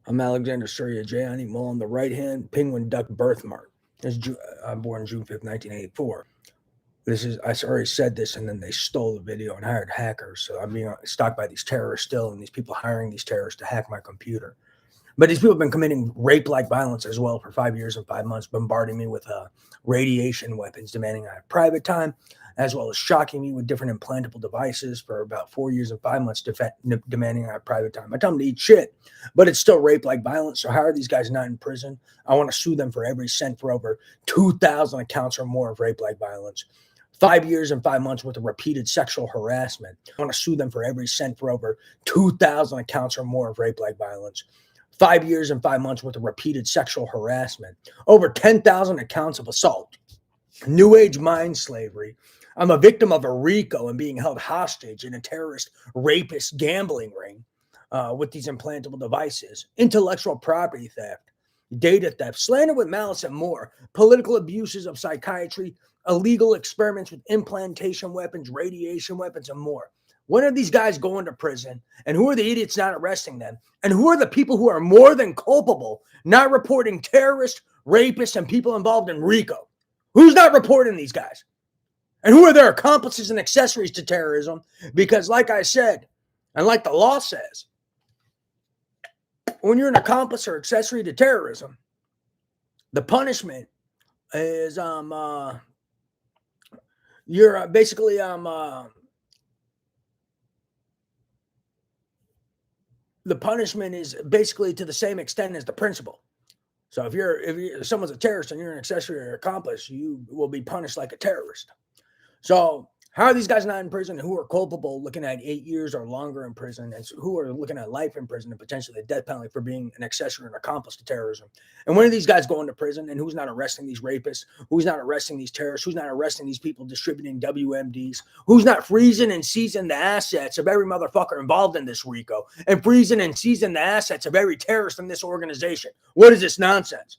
I'm Alexander Surya J. Animal on the right hand, penguin duck birthmark. I'm born June 5th, 1984. I already said this, and then they stole the video and hired hackers. So I'm being stalked by these terrorists still, and these people hiring these terrorists to hack my computer. But these people have been committing rape-like violence as well for 5 years and 5 months, bombarding me with radiation weapons, demanding I have private time, as well as shocking me with different implantable devices for about 4 years and 5 months, demanding I have private time. I tell them to eat shit, but it's still rape-like violence. So how are these guys not in prison? I want to sue them for every cent for over 2,000 accounts or more of rape-like violence. 5 years and 5 months worth of repeated sexual harassment. I want to sue them for every cent for over 2,000 accounts or more of rape-like violence. 5 years and 5 months worth of repeated sexual harassment, over 10,000 accounts of assault, New Age mind slavery. I'm a victim of a RICO and being held hostage in a terrorist, rapist gambling ring with these implantable devices, intellectual property theft, data theft, slander with malice and more, political abuses of psychiatry, illegal experiments with implantation weapons, radiation weapons, and more. When are these guys going to prison? And who are the idiots not arresting them? And who are the people who are more than culpable not reporting terrorists, rapists, and people involved in RICO? Who's not reporting these guys? And who are their accomplices and accessories to terrorism? Because like I said, and like the law says, when you're an accomplice or accessory to terrorism, the punishment is you're basically the punishment is basically to the same extent as the principal. So if someone's a terrorist and you're an accessory or accomplice, you will be punished like a terrorist. So how are these guys not in prison who are culpable, looking at 8 years or longer in prison, and who are looking at life in prison and potentially the death penalty for being an accessory and accomplice to terrorism? And when are these guys going to prison? And who's not arresting these rapists? Who's not arresting these terrorists? Who's not arresting these people distributing WMDs? Who's not freezing and seizing the assets of every motherfucker involved in this RICO and freezing and seizing the assets of every terrorist in this organization? What is this nonsense?